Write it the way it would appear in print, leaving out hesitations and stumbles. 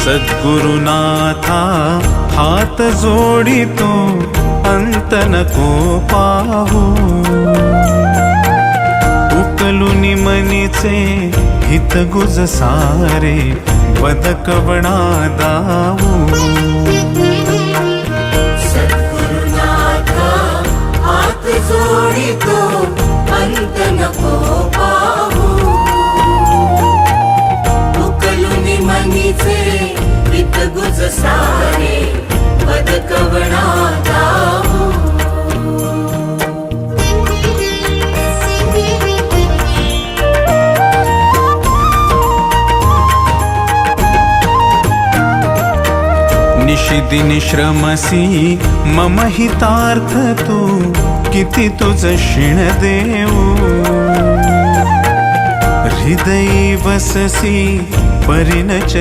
सद्गुरुनाथा हात जोडितो अंत नको पाहू उकलुनी मनीचे हित गुज सारे बदकवणा दाऊ सद्गुरुनाथा हात जोडितो अंत नको पाहू उकलुनी मनीचे हित गुज सारे बदकवणा दाऊ निशिदिनी श्रमसी मम हितार्थ तू किती तुझ शिण देऊ हृदयी वससी परिणच